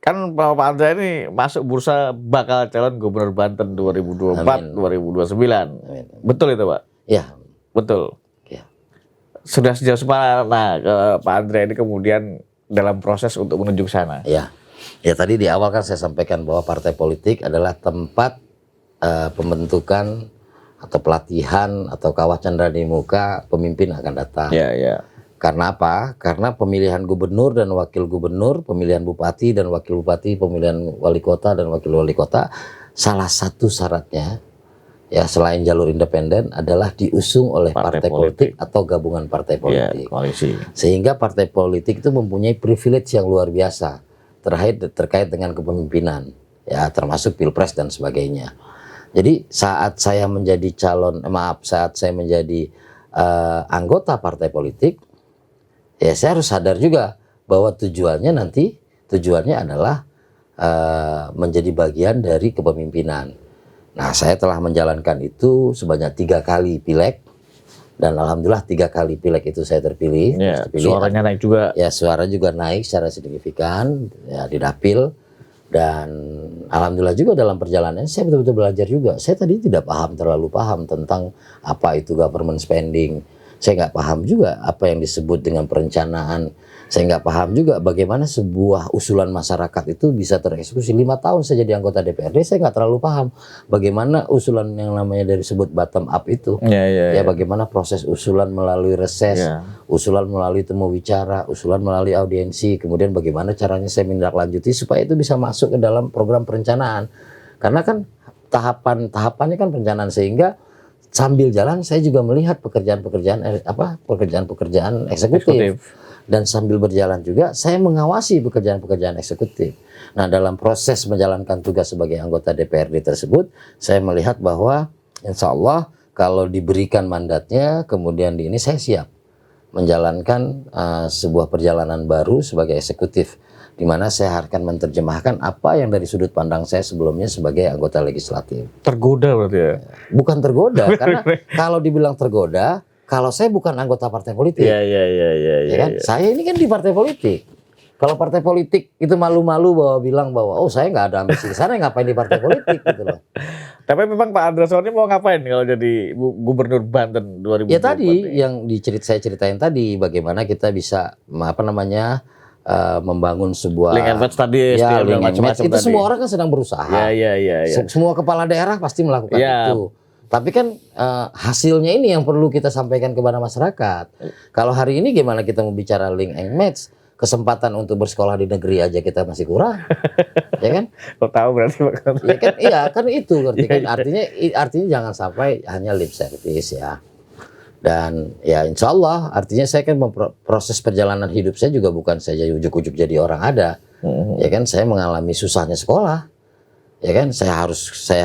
Kan Pak Andra ini masuk bursa bakal calon gubernur Banten 2024, Amin. 2029. Amin. Betul itu Pak? Ya, Betul. ya. Sudah sejauh mana ke Pak Andra ini kemudian dalam proses untuk menuju ke sana? Ya, ya tadi di awal kan saya sampaikan bahwa partai politik adalah tempat pembentukan atau pelatihan atau kawah candra di muka pemimpin akan datang. Ya, ya. Karena apa? Karena pemilihan gubernur dan wakil gubernur, pemilihan bupati dan wakil bupati, pemilihan wali kota dan wakil wali kota, salah satu syaratnya ya selain jalur independen adalah diusung oleh partai politik atau gabungan partai politik. Ya, koalisi. Sehingga partai politik itu mempunyai privilege yang luar biasa terkait dengan kepemimpinan, ya termasuk pilpres dan sebagainya. Jadi saat saya menjadi saat saya menjadi anggota partai politik, ya saya harus sadar juga bahwa tujuannya adalah menjadi bagian dari kepemimpinan. Nah, saya telah menjalankan itu sebanyak 3 kali pileg, dan alhamdulillah 3 kali pileg itu saya terpilih. Ya, suaranya naik juga. Ya, suara juga naik secara signifikan ya di dapil, dan alhamdulillah juga dalam perjalanan saya betul-betul belajar juga. Saya tadi tidak terlalu paham tentang apa itu government spending. Saya nggak paham juga apa yang disebut dengan perencanaan. Saya nggak paham juga bagaimana sebuah usulan masyarakat itu bisa tereksekusi. 5 tahun saya jadi anggota DPRD, saya nggak terlalu paham bagaimana usulan yang namanya dari disebut bottom up itu. Ya, bagaimana proses usulan melalui reses, usulan melalui temu bicara, usulan melalui audiensi, kemudian bagaimana caranya saya menindaklanjuti supaya itu bisa masuk ke dalam program perencanaan. Karena kan tahapannya kan perencanaan, sehingga sambil jalan saya juga melihat pekerjaan-pekerjaan eksekutif. Dan sambil berjalan juga saya mengawasi pekerjaan-pekerjaan eksekutif. Nah, dalam proses menjalankan tugas sebagai anggota DPRD tersebut, saya melihat bahwa insya Allah kalau diberikan mandatnya, kemudian ini saya siap menjalankan sebuah perjalanan baru sebagai eksekutif, di mana saya akan menerjemahkan apa yang dari sudut pandang saya sebelumnya sebagai anggota legislatif. Tergoda berarti ya? Bukan tergoda, karena kalau dibilang tergoda, kalau saya bukan anggota partai politik, ya kan? Saya ini kan di partai politik. Kalau partai politik itu malu-malu bilang bahwa oh saya nggak ada ambisi ke sana, ngapain di partai politik gitu loh. Tapi memang Pak Andra Soni mau ngapain kalau jadi gubernur Banten 2024? Ya tadi yang saya ceritain tadi, bagaimana kita bisa membangun sebuah link and match tadi, link and match itu tadi. Semua orang kan sedang berusaha. Semua kepala daerah pasti melakukan itu. Tapi kan hasilnya ini yang perlu kita sampaikan kepada masyarakat. Kalau hari ini gimana kita mau bicara link and match, kesempatan untuk bersekolah di negeri aja kita masih kurang, ya kan? Kok tahu berarti Pak? Ya kan, iya kan itu kan artinya jangan sampai hanya lip service ya. Dan ya insya Allah artinya saya kan proses perjalanan hidup saya juga bukan saya ujuk-ujuk jadi orang ada, ya kan? Saya mengalami susahnya sekolah, ya kan? Saya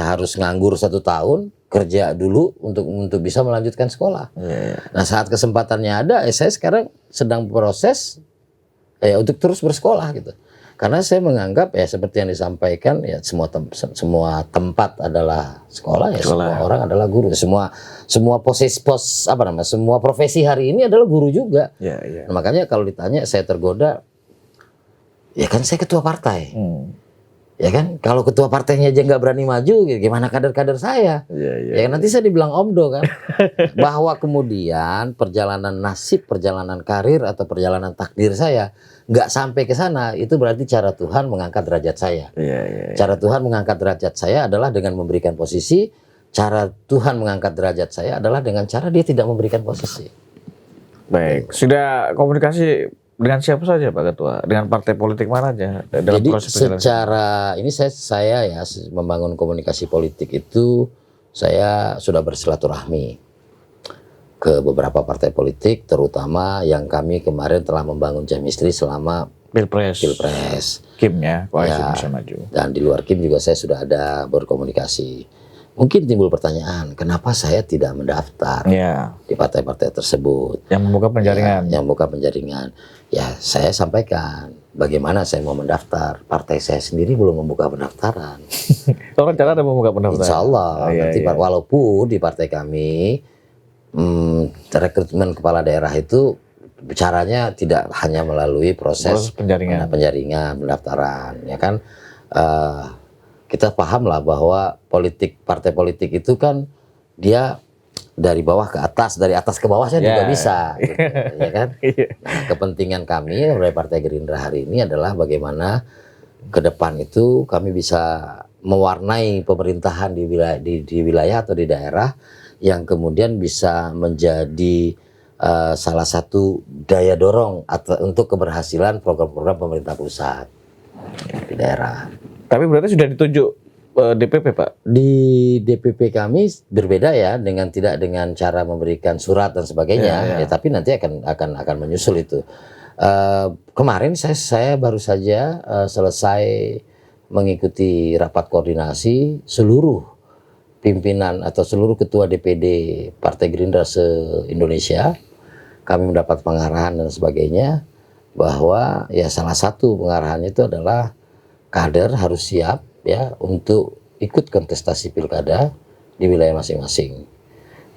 harus nganggur 1 tahun. Kerja dulu untuk bisa melanjutkan sekolah. Nah, saat kesempatannya ada, saya sekarang sedang proses untuk terus bersekolah gitu. Karena saya menganggap ya seperti yang disampaikan ya semua tempat adalah sekolah ya, semua orang adalah guru. Semua semua profesi hari ini adalah guru juga. Nah, makanya kalau ditanya saya tergoda, ya kan saya ketua partai. Ya kan, kalau ketua partainya aja nggak berani maju, gimana kader-kader saya? Ya nanti saya dibilang omdo kan, bahwa kemudian perjalanan karir atau perjalanan takdir saya nggak sampai ke sana, itu berarti cara Tuhan mengangkat derajat saya. Cara Tuhan mengangkat derajat saya adalah dengan memberikan posisi. Cara Tuhan mengangkat derajat saya adalah dengan cara Dia tidak memberikan posisi. Baik, sudah komunikasi dengan siapa saja Pak Ketua? Dengan partai politik mana aja? Jadi secara ini saya ya membangun komunikasi politik itu saya sudah bersilaturahmi ke beberapa partai politik, terutama yang kami kemarin telah membangun chemistry selama Pilpres. KIM ya, Koalisi Indonesia Maju. Dan di luar KIM juga saya sudah ada berkomunikasi. Mungkin timbul pertanyaan, kenapa saya tidak mendaftar di partai-partai tersebut? Yang membuka penjaringan. Ya, yang membuka penjaringan. Ya, saya sampaikan bagaimana saya mau mendaftar. Partai saya sendiri belum membuka pendaftaran. Orang cara ada membuka pendaftaran. Insya Allah. Iya, Nanti iya. walaupun di partai kami rekrutmen kepala daerah itu bicaranya tidak hanya melalui proses penjaringan. pendaftaran, ya kan. Kita paham lah bahwa partai politik itu kan dia dari bawah ke atas, dari atas ke bawahnya juga bisa, gitu, ya kan. Nah, kepentingan kami oleh Partai Gerindra hari ini adalah bagaimana ke depan itu kami bisa mewarnai pemerintahan di wilayah atau di daerah yang kemudian bisa menjadi salah satu daya dorong untuk keberhasilan program-program pemerintah pusat di daerah. Tapi berarti sudah ditunjuk DPP, Pak? Di DPP kami berbeda ya, tidak dengan cara memberikan surat dan sebagainya, ya, tapi nanti akan menyusul itu. Kemarin saya baru saja selesai mengikuti rapat koordinasi seluruh pimpinan atau seluruh ketua DPD Partai Gerindra se-Indonesia. Kami mendapat pengarahan dan sebagainya bahwa ya salah satu pengarahannya itu adalah kader harus siap ya untuk ikut kontestasi pilkada di wilayah masing-masing.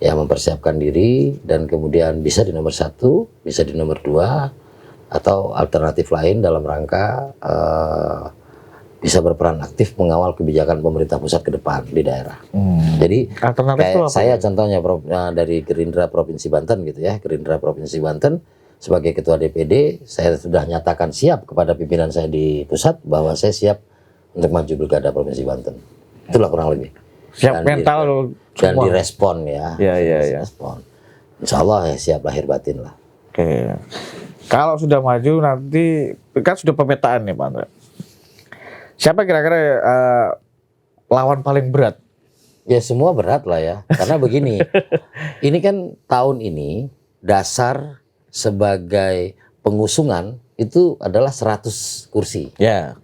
Ya, mempersiapkan diri dan kemudian bisa di nomor 1, bisa di nomor 2 atau alternatif lain dalam rangka bisa berperan aktif mengawal kebijakan pemerintah pusat ke depan di daerah. Jadi kayak saya contohnya dari Gerindra Provinsi Banten gitu ya, Gerindra Provinsi Banten sebagai ketua DPD saya sudah nyatakan siap kepada pimpinan saya di pusat bahwa saya siap untuk maju pilkada Provinsi Banten. Itulah kurang lebih. Siap mental dan direspon ya. Iya. Respon. Insya Allah ya siap lahir batin lah. Oke. Kalau sudah maju nanti kan sudah pemetaan nih Pak Andra. Siapa kira-kira lawan paling berat? Ya semua berat lah ya. Karena begini, ini kan tahun ini dasar sebagai pengusungan itu adalah 100 kursi. Ya.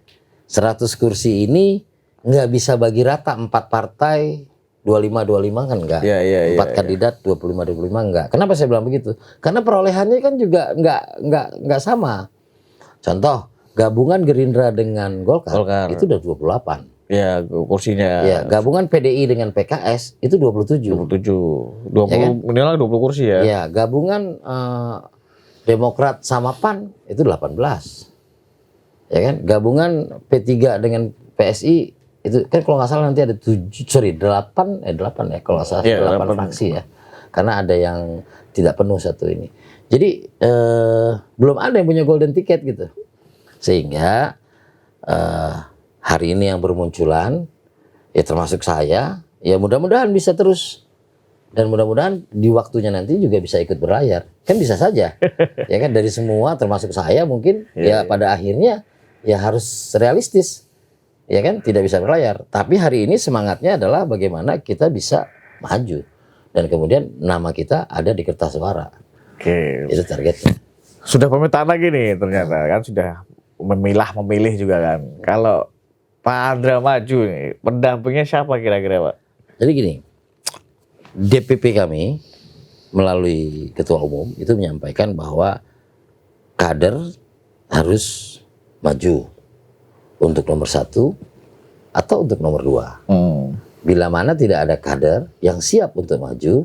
100 kursi ini nggak bisa bagi rata 4 partai 25-25 kan enggak. 4 kandidat 25-25 enggak. Kenapa saya bilang begitu? Karena perolehannya kan juga enggak sama. Contoh, gabungan Gerindra dengan Golkar. Itu udah 28. Ya, kursinya. Ya, gabungan PDI dengan PKS itu 27. 20 ya kan? Minimal 20 kursi ya. Ya, gabungan Demokrat sama PAN itu 18. Ya kan? Gabungan P3 dengan PSI itu kan kalau nggak salah nanti ada 8 ya kalau nggak salah 8 fraksi ya. Karena ada yang tidak penuh satu ini. Jadi belum ada yang punya golden ticket gitu. Sehingga hari ini yang bermunculan ya termasuk saya, ya mudah-mudahan bisa terus dan mudah-mudahan di waktunya nanti juga bisa ikut berlayar. Kan bisa saja. Ya kan dari semua termasuk saya mungkin ya pada akhirnya ya harus realistis. Ya kan tidak bisa berlayar. Tapi hari ini semangatnya adalah bagaimana kita bisa maju dan kemudian nama kita ada di kertas suara. Oke. Itu targetnya. Sudah pemetaan lagi nih ternyata kan sudah memilih juga kan. Kalau Pak Andra maju nih, pendampingnya siapa kira-kira Pak? Jadi gini, DPP kami melalui ketua umum itu menyampaikan bahwa kader harus maju untuk nomor 1 atau untuk nomor 2. Bila mana tidak ada kader yang siap untuk maju,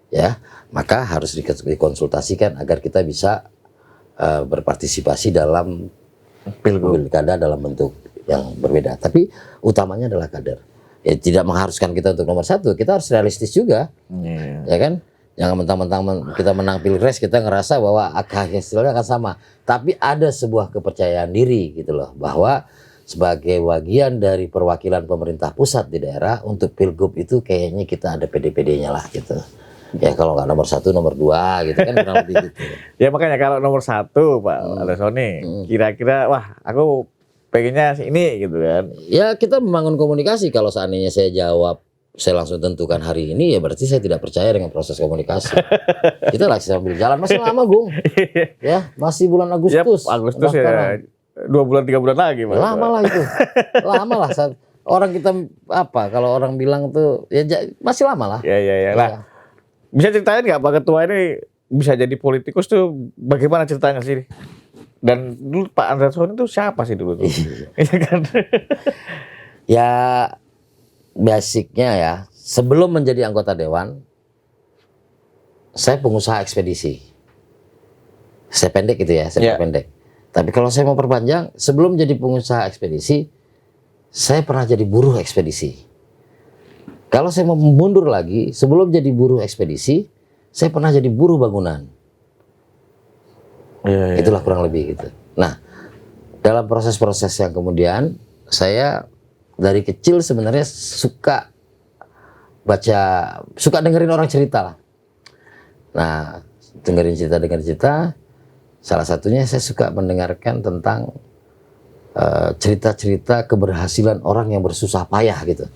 ya maka harus dikonsultasikan agar kita bisa berpartisipasi dalam pilkada dalam bentuk yang berbeda. Tapi utamanya adalah kader. Ya tidak mengharuskan kita untuk nomor 1, kita harus realistis juga, ya kan? Jangan mentang-mentang kita menang pilpres kita ngerasa bahwa hasilnya akan sama. Tapi ada sebuah kepercayaan diri gitu loh, bahwa sebagai bagian dari perwakilan pemerintah pusat di daerah untuk pilgub itu kayaknya kita ada PD-PD-nya lah gitu. Ya kalau nggak nomor 1, nomor 2 gitu kan kurang lebih gitu. Ya makanya kalau nomor 1 Pak Alessoni, kira-kira wah aku pengennya ini gitu kan. Ya kita membangun komunikasi. Kalau seandainya saya jawab saya langsung tentukan hari ini ya berarti saya tidak percaya dengan proses komunikasi. Kita lagi sambil jalan masih lama Gung. Ya masih bulan Agustus. Yep, Agustus ya 2 bulan 3 bulan lagi Pak. Lama lah itu. Lama lah. Orang kita apa kalau orang bilang tuh ya masih lama lah. Ya. Lah. Bisa ceritain nggak Pak Ketua ini bisa jadi politikus tuh bagaimana ceritanya sih? Dan dulu Pak Andreasoni itu siapa sih dulu tuh? Iya kan? Ya basicnya ya, sebelum menjadi anggota dewan, saya pengusaha ekspedisi. Saya pendek gitu ya, saya pendek. Tapi kalau saya mau perpanjang, sebelum jadi pengusaha ekspedisi, saya pernah jadi buruh ekspedisi. Kalau saya mau mundur lagi, sebelum jadi buruh ekspedisi, saya pernah jadi buruh bangunan. Itulah kurang lebih gitu. Nah, dalam proses-proses yang kemudian, saya dari kecil sebenarnya suka baca, suka dengerin orang cerita lah. Nah, dengerin cerita. Salah satunya saya suka mendengarkan tentang cerita-cerita keberhasilan orang yang bersusah payah gitu.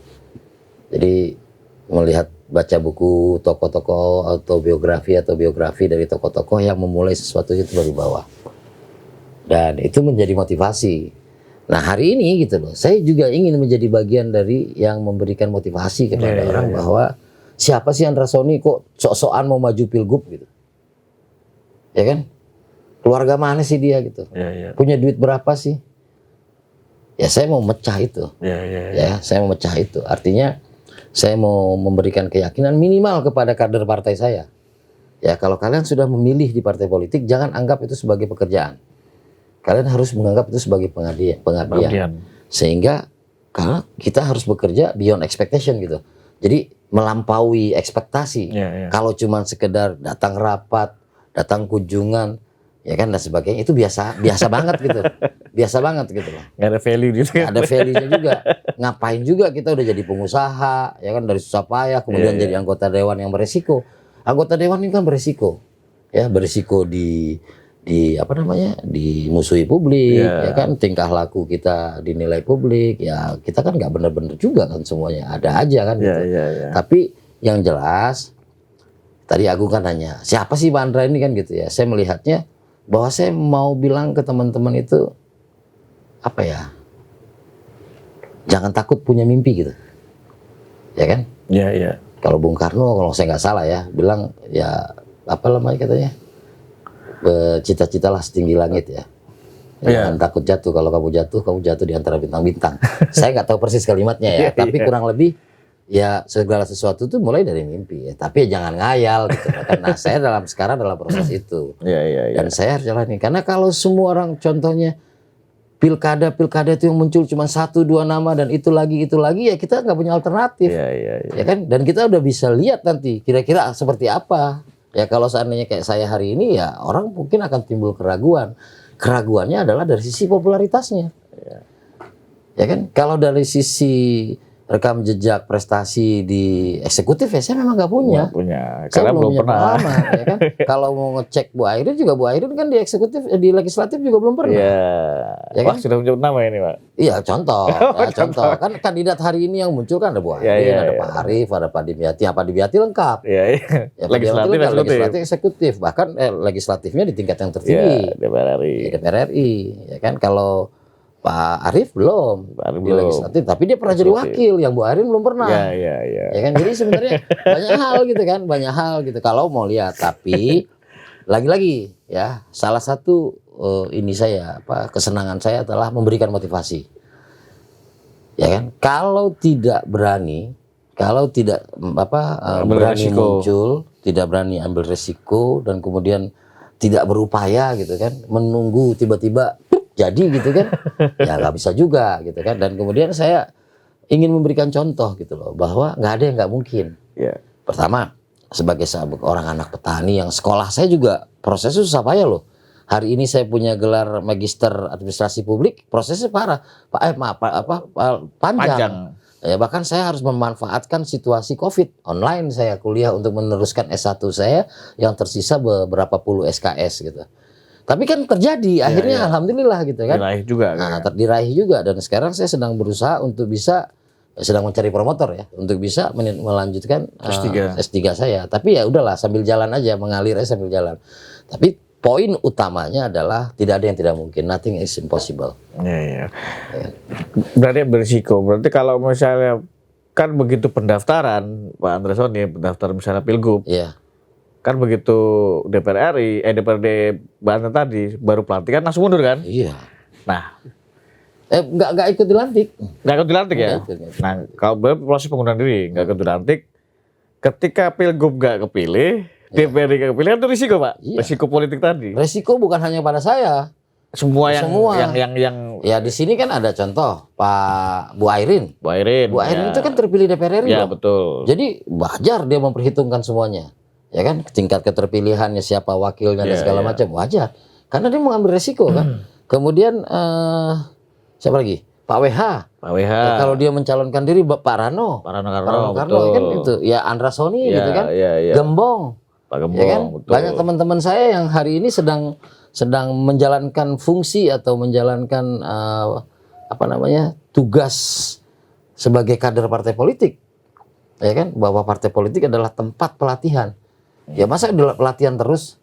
Jadi melihat baca buku tokoh-tokoh autobiografi atau biografi dari tokoh-tokoh yang memulai sesuatu itu dari bawah. Dan itu menjadi motivasi. Nah hari ini gitu loh, saya juga ingin menjadi bagian dari yang memberikan motivasi kepada orang bahwa siapa sih Andreasoni kok sok-sokan mau maju pilgub gitu. Ya kan? Keluarga mana sih dia gitu. Punya duit berapa sih? Ya saya mau mecah itu. Ya, saya mau mecah itu. Artinya saya mau memberikan keyakinan minimal kepada kader partai saya. Ya, kalau kalian sudah memilih di partai politik, jangan anggap itu sebagai pekerjaan. Kalian harus menganggap itu sebagai pengabdian. Sehingga karena kita harus bekerja beyond expectation gitu. Jadi melampaui ekspektasi. Kalau cuma sekedar datang rapat, datang kunjungan, ya kan dan sebagainya, itu biasa banget gitu. Biasa banget gitu loh. Nggak ada value gitu. Nggak ada value-nya juga. Ngapain juga kita udah jadi pengusaha, ya kan dari susah payah, kemudian jadi anggota dewan yang beresiko. Anggota dewan ini kan beresiko, ya beresiko di apa namanya, dimusuhi publik, ya kan tingkah laku kita dinilai publik, ya kita kan nggak benar-benar juga kan semuanya, ada aja kan. Gitu. Tapi yang jelas, tadi Agung kan nanya, siapa sih Pak Andra ini kan gitu ya. Saya melihatnya bahwa saya mau bilang ke teman-teman itu, apa ya, jangan takut punya mimpi gitu, ya kan? Kalau Bung Karno, kalau saya nggak salah ya, bilang ya apa namanya katanya, bercita-citalah setinggi langit ya. Jangan takut jatuh, kalau kamu jatuh di antara bintang-bintang. Saya nggak tahu persis kalimatnya ya, tapi kurang lebih ya segala sesuatu itu mulai dari mimpi ya. Tapi jangan ngayal gitu. Karena saya sekarang dalam proses itu. Dan saya harus jalani. Karena kalau semua orang contohnya pilkada itu yang muncul cuma 1-2 nama dan itu lagi ya kita nggak punya alternatif. Ya kan? Dan kita udah bisa lihat nanti kira-kira seperti apa. Ya kalau seandainya kayak saya hari ini ya orang mungkin akan timbul keraguan. Keraguannya adalah dari sisi popularitasnya. Ya kan? Kalau dari sisi rekam jejak prestasi di eksekutif ya saya memang nggak punya. Karena belum pernah. Pengalaman, ya kan? Kalau mau ngecek Bu Airin juga, Bu Airin kan di eksekutif, di legislatif juga belum pernah. Ya Wah, kan? sudah menyebut nama ini Pak. Iya contoh, contoh. Kan kandidat hari ini yang muncul kan ada Bu Airin, ada Pak Arief, ada Pak Dimyati. Pak Dimyati lengkap. Ya, Pak Dimyati legislatif, eksekutif, bahkan legislatifnya di tingkat yang tertinggi. DPR RI. Ya kan? Kalau Pak Arief belum di legislatif, tapi dia pernah jadi wakil, yang Bu Airin belum pernah. Ya kan, jadi sebenarnya banyak hal gitu. Kalau mau lihat, tapi lagi-lagi ya salah satu kesenangan saya adalah memberikan motivasi. Ya kan, kalau tidak berani muncul, tidak berani ambil resiko dan kemudian tidak berupaya gitu kan, menunggu tiba-tiba jadi gitu kan, ya nggak bisa juga gitu kan. Dan kemudian saya ingin memberikan contoh gitu loh, bahwa nggak ada yang nggak mungkin. Pertama, sebagai orang anak petani yang sekolah saya juga prosesnya susah payah loh. Hari ini saya punya gelar Magister Administrasi Publik, prosesnya parah, panjang. Ya, bahkan saya harus memanfaatkan situasi COVID online saya kuliah untuk meneruskan S1 saya yang tersisa beberapa puluh SKS gitu. Tapi kan terjadi, akhirnya alhamdulillah gitu kan. Diraih juga. Diraih juga, dan sekarang saya sedang berusaha untuk bisa, sedang mencari promotor ya, untuk bisa melanjutkan S3 saya. Tapi ya udahlah, sambil jalan aja, mengalir aja sambil jalan. Tapi poin utamanya adalah tidak ada yang tidak mungkin, nothing is impossible. Berarti berisiko. Berarti kalau misalnya kan begitu pendaftaran Pak Andreasoni, pendaftar misalnya pilgub. Kan begitu DPRD Banten tadi baru pelantikan langsung mundur kan? Iya. Nah, Nggak ikut dilantik. nggak ikut dilantik ya? Nggak ikut. Nah, kalau proses pengunduran diri nggak ikut dilantik, ketika Pilgub nggak kepilih, DPRD nggak kepilih kan itu risiko Pak, Iya. risiko politik tadi. Resiko bukan hanya pada saya. Semua yang Semua. yang Ya di sini kan ada contoh Pak Bu Airin. Bu Airin. Bu Airin ya. itu kan terpilih DPR RI Ya loh. betul. Jadi wajar dia memperhitungkan semuanya. Ya kan, tingkat keterpilihannya, siapa wakilnya dan Iya, segala iya. macam, wajar. Karena dia mengambil resiko kan. Kemudian siapa lagi? Pak WH. Pak WH. Ya, kalau dia mencalonkan diri Pak Rano. Pak Rano Pak Karno, Rano Karno betul. kan itu. Ya Andra Soni Ya, gitu kan. ya, ya. Gembong. Pak Gembong, Ya kan? betul. Banyak teman-teman saya yang hari ini sedang menjalankan fungsi atau menjalankan tugas sebagai kader partai politik. Ya kan? Bahwa partai politik adalah tempat pelatihan. Ya masa pelatihan terus?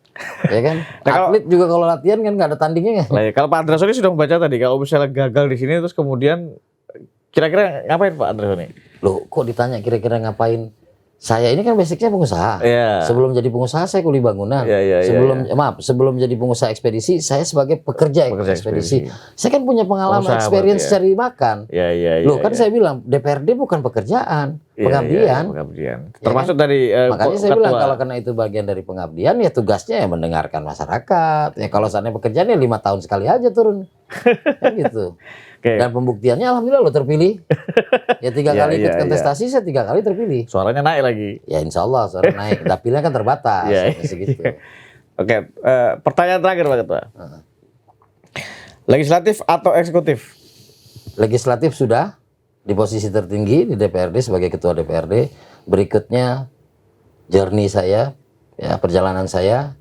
Ya kan? Atlet juga kalau latihan kan nggak ada tandingnya. Nah, ya, kalau Pak Andrasoni sudah membaca tadi, kalau misalnya gagal di sini terus kemudian kira-kira ngapain Pak Andrasoni? Loh, kok ditanya kira-kira ngapain? Saya ini kan basicnya pengusaha. Iya. Sebelum jadi pengusaha saya kuli bangunan. Iya, Sebelum jadi pengusaha ekspedisi saya sebagai pekerja ekspedisi. Saya kan punya pengalaman Pengusaha experience berarti cari makan. Iya. Loh, kan saya bilang DPRD bukan pekerjaan, Iya, pengabdian. pengabdian. Ya Termasuk dari Makanya saya bilang kalau karena itu bagian dari pengabdian ya tugasnya ya mendengarkan masyarakat. Ya kalau saatnya pekerjaan ya 5 tahun sekali aja turun. Kan gitu. Oke. Dan pembuktiannya alhamdulillah lo terpilih. Ya 3 kali ikut Iya. kontestasi saya 3 kali terpilih. Suaranya naik lagi. Ya insya Allah suara naik. Dapilnya kan terbatas. Iya. Segitu. Oke, pertanyaan terakhir Pak Ketua. Legislatif atau eksekutif? Legislatif sudah di posisi tertinggi di DPRD sebagai ketua DPRD. Berikutnya journey saya, ya perjalanan saya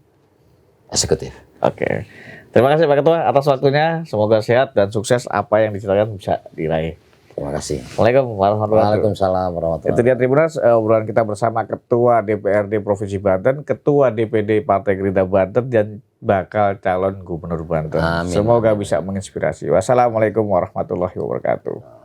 eksekutif. Oke. Terima kasih Pak Ketua atas waktunya. Semoga sehat dan sukses apa yang dicitakan bisa diraih. Terima kasih. Assalamualaikum warahmatullahi wabarakatuh. Waalaikumsalam warahmatullahi Itu dia Tribuners, obrolan kita bersama Ketua DPRD Provinsi Banten, Ketua DPD Partai Gerindra Banten, dan bakal calon Gubernur Banten. Amin. Semoga bisa menginspirasi. Wassalamualaikum warahmatullahi wabarakatuh.